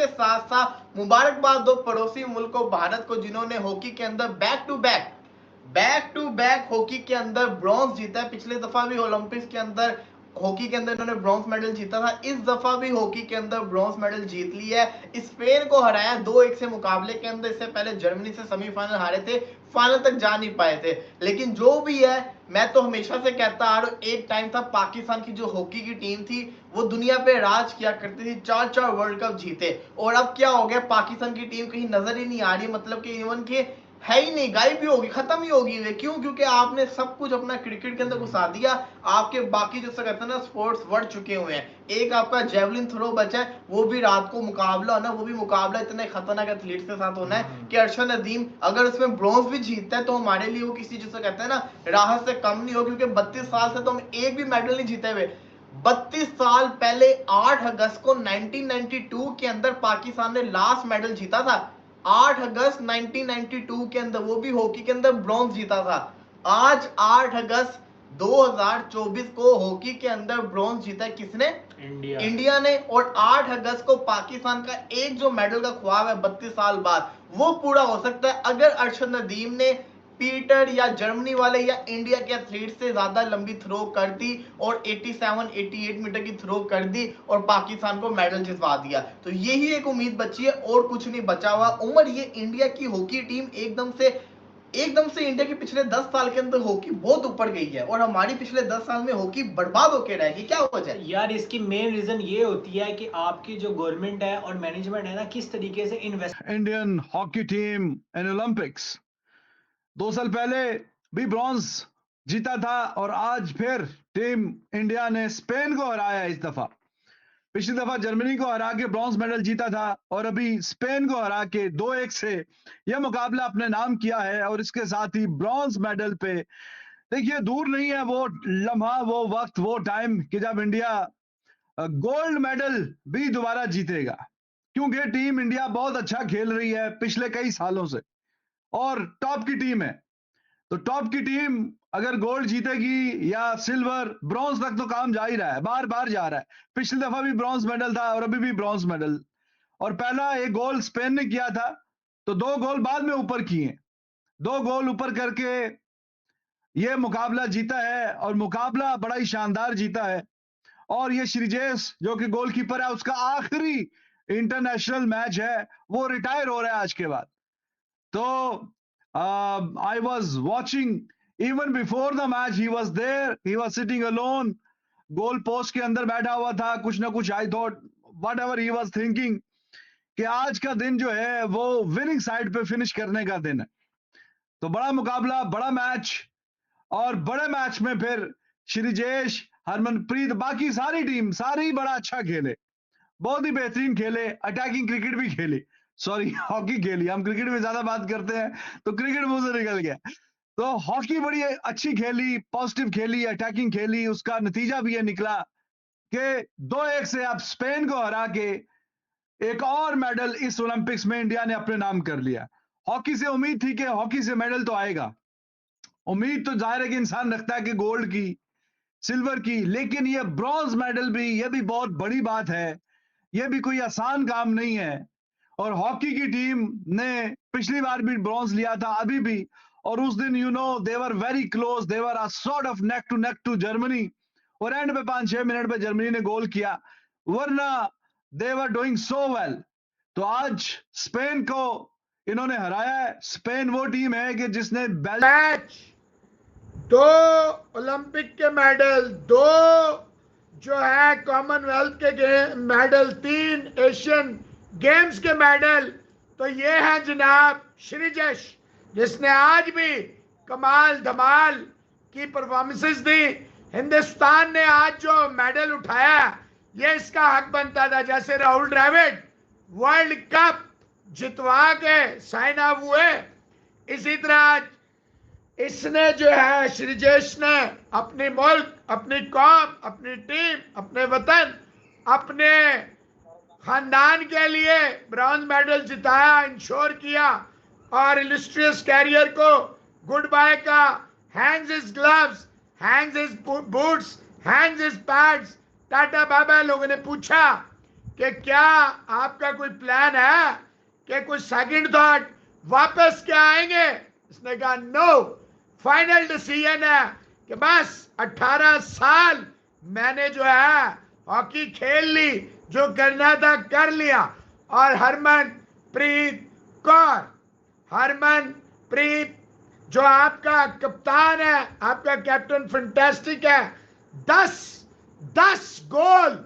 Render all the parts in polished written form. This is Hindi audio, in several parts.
के साथ साथ मुबारकबाद दो पड़ोसी मुल्कों भारत को, जिन्होंने हॉकी के अंदर बैक टू बैक हॉकी के अंदर ब्रॉन्ज जीता है। पिछले दफा भी ओलंपिक्स के अंदर हॉकी के अंदर इन्होंने ब्रॉन्ज मेडल जीता था, इस दफा भी हॉकी के अंदर ब्रॉन्ज मेडल जीत लिया है। स्पेन को हराया 2-1 से मुकाबले के अंदर। इससे पहले जर्मनी से सेमीफाइनल हारे थे, फाइनल तक जा नहीं पाए थे। लेकिन जो भी है, मैं तो हमेशा से कहता आ रहा हूं, एक टाइम था पाकिस्तान की जो हॉकी की टीम थी वो दुनिया पे राज किया करती थी, 4-4 वर्ल्ड कप जीते। और अब क्या हो गया, पाकिस्तान की टीम कहीं नजर ही नहीं आ रही, मतलब कि इवन के है ही नहीं, गायब ही होगी, खत्म ही होगी वे। क्यों? क्योंकि आपने सब कुछ अपना क्रिकेट के अंदर घुसा दिया। आपके बाकी जो कहते हैं ना स्पोर्ट्स बढ़ चुके हुए हैं। एक आपका जेवलिन थ्रो बचा है, वो भी रात को मुकाबला होना, वो भी मुकाबला इतने खतरनाक एथलीट्स के साथ होना है कि अरशद नदीम अगर उसमें ब्रॉन्ज भी जीतता है तो हमारे लिए वो किसी जिसे कहते हैं ना राहत से कम नहीं हो। क्योंकि 32 साल से तो हम एक भी मेडल नहीं जीते हुए। 32 साल पहले 8 अगस्त को 1992 के अंदर पाकिस्तान ने लास्ट मेडल जीता था। 8 अगस्त 1992 के अंदर, वो भी हॉकी के अंदर ब्रॉन्ज जीता था। आज 8 अगस्त 2024 को हॉकी के अंदर ब्रॉन्ज जीता है किसने? इंडिया ने। और 8 अगस्त को पाकिस्तान का एक जो मेडल का ख्वाब है 32 साल बाद, वो पूरा हो सकता है अगर अरशद नदीम ने पीटर या जर्मनी वाले या इंडिया के एथलीट से ज्यादा लंबी थ्रो कर दी और 87-88 मीटर की थ्रो कर दी और पाकिस्तान को मेडल जितवा दिया। तो यही एक उम्मीद बची है और कुछ नहीं बचा हुआ। उमर, ये इंडिया की हॉकी टीम एकदम से इंडिया के पिछले 10 साल के अंदर हॉकी बहुत ऊपर गई है और हमारी पिछले 10 साल में हॉकी बर्बाद होकर रहेगी। क्या वजह है यार? इसकी मेन रीजन ये होती है कि आपकी जो गवर्नमेंट है और मैनेजमेंट है ना, किस तरीके से invest. Indian hockey team in Olympics 2 साल पहले भी ब्रॉन्ज जीता था और आज फिर टीम इंडिया ने स्पेन को हराया। इस दफा, पिछली दफा जर्मनी को हरा के ब्रॉन्ज मेडल जीता था और अभी स्पेन को हरा के 2-1 से यह मुकाबला अपने नाम किया है। और इसके साथ ही ब्रॉन्ज मेडल पे देखिए, दूर नहीं है वो लम्हा, वो वक्त, वो टाइम कि जब इंडिया गोल्ड मेडल भी दोबारा जीतेगा। क्योंकि टीम इंडिया बहुत अच्छा खेल रही है पिछले कई सालों से और टॉप की टीम है। तो टॉप की टीम अगर गोल्ड जीतेगी या सिल्वर, ब्रॉन्ज तक तो काम जा ही रहा है, बार बार जा रहा है। पिछली दफा भी ब्रॉन्ज मेडल था और अभी भी ब्रॉन्ज मेडल। और पहला एक गोल स्पेन ने किया था, तो 2 गोल बाद में ऊपर किए, 2 गोल ऊपर करके ये मुकाबला जीता है और मुकाबला बड़ा ही शानदार जीता है। और ये श्रीजेश जो कि गोलकीपर है, उसका आखिरी इंटरनेशनल मैच है, वो रिटायर हो रहा है आज के बाद। तो I was watching even before the match, he was there, he was sitting alone, goal post के अंदर बैठा हुआ था। कुछ ना कुछ I thought whatever he was thinking कि आज का दिन जो है वो विनिंग साइड पे फिनिश करने का दिन है। तो बड़ा मुकाबला, बड़ा मैच, और बड़े मैच में फिर श्रीजेश, हरमनप्रीत, बाकी सारी टीम, सारी बड़ा अच्छा खेले, बहुत ही बेहतरीन खेले, अटैकिंग क्रिकेट भी खेली, सॉरी हॉकी खेली। हम क्रिकेट में ज्यादा बात करते हैं तो क्रिकेट मुंह से निकल गया। तो हॉकी बड़ी अच्छी खेली, पॉजिटिव खेली, अटैकिंग खेली। उसका नतीजा भी ये निकला कि 2-1 से आप स्पेन को हरा के एक और मेडल इस ओलंपिक्स में इंडिया ने अपने नाम कर लिया। हॉकी से उम्मीद थी कि हॉकी से मेडल तो आएगा, उम्मीद तो जाहिर है कि इंसान रखता है कि गोल्ड की, सिल्वर की, लेकिन ये ब्रॉन्ज मेडल भी, ये भी बहुत बड़ी बात है, ये भी कोई आसान काम नहीं है। और हॉकी की टीम ने पिछली बार भी ब्रॉन्ज लिया था, अभी भी, और उस दिन they were very close, they were sort of neck to Germany, और एंड पे 5-6 मिनट पे जर्मनी ने गोल किया, वरना दे वर डूइंग सो वेल। तो आज स्पेन को इन्होंने हराया है। स्पेन वो टीम है कि जिसने मैच, 2 ओलंपिक के मेडल, 2 जो है कॉमनवेल्थ के मेडल, 3 एशियन गेम्स के मेडल। तो ये है जनाब श्रीजेश, जिसने आज भी कमाल धमाल की परफॉर्मेंसेस दी। हिंदुस्तान ने आज जो मेडल उठाया, ये इसका हक बनता था। जैसे राहुल द्रविड़ वर्ल्ड कप जितवा के साइन ऑफ हुए, इसी तरह आज इसने जो है श्रीजेश ने अपनी मुल्क, अपनी कौम, अपनी टीम, अपने वतन, अपने खानदान के लिए ब्रॉन्ज मेडल जिताया, इंश्योर किया और इलिस्ट्रियस कैरियर को गुड बाय का, hands is gloves, hands is boots, hands is pads, tata bye bye. लोगों ने पूछा कि क्या आपका कोई प्लान है कि कोई सेकंड थॉट वापस क्या आएंगे? इसने कहा नो, फाइनल डिसीजन है कि बस 18 साल मैंने जो है हॉकी खेल ली, जो करना था कर लिया। और हरमनप्रीत कौर, हरमनप्रीत जो आपका कप्तान है, आपका कैप्टन फैंटास्टिक है, 10 गोल,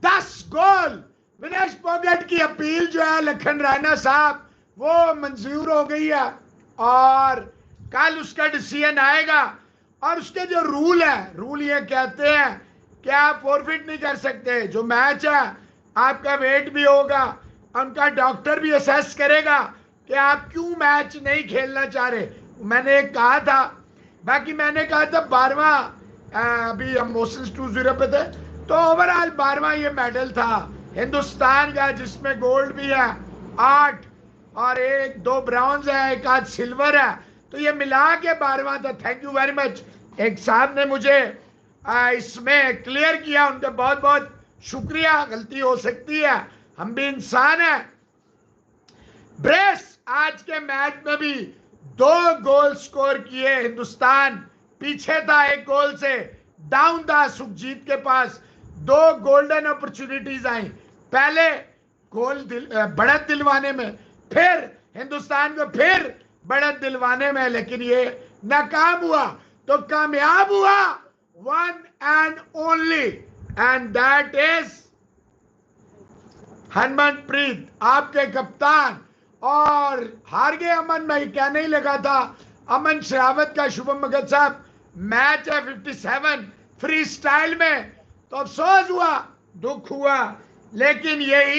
10 गोल। विनेश फोगाट की अपील जो है लखन रैना साहब वो मंजूर हो गई है और कल उसका डिसीजन आएगा। और उसके जो रूल है, रूल ये कहते हैं कि आप फॉरफिट नहीं कर सकते। जो मैच है आपका वेट भी होगा, उनका डॉक्टर भी असेस करेगा कि आप क्यों मैच नहीं खेलना चाह रहे। मैंने एक कहा था, बाकी मैंने कहा था 12वां, अभी हम मोशंस 2-0 पे थे, तो ओवरऑल 12वां ये मेडल था हिंदुस्तान का, जिसमें गोल्ड भी है 8 और 2 ब्रॉन्ज है, 1 आध सिल्वर है, तो ये मिला के 12वां था। Thank you very much. एक साहब ने मुझे इसमें क्लियर किया, उनका बहुत बहुत शुक्रिया। गलती हो सकती है, हम भी इंसान हैं। ब्रेस आज के मैच में भी 2 गोल स्कोर किए हिंदुस्तान, पीछे था 1 गोल से, डाउन था सुखजीत के पास। 2 गोल्डन अपॉर्चुनिटीज आई, पहले गोल बढ़त दिलवाने में, फिर हिंदुस्तान को फिर बढ़त दिलवाने में, लेकिन ये नाकाम हुआ। तो कामयाब हुआ one and only, and that is Harmanpreet, आपके कप्तान। और हार गए अमन, मैं क्या नहीं लगा था अमन शेरावत का। शुभम भगत साहब, मैच है 57 फ्री स्टाइल में, तो अफसोस हुआ, दुख हुआ, लेकिन यही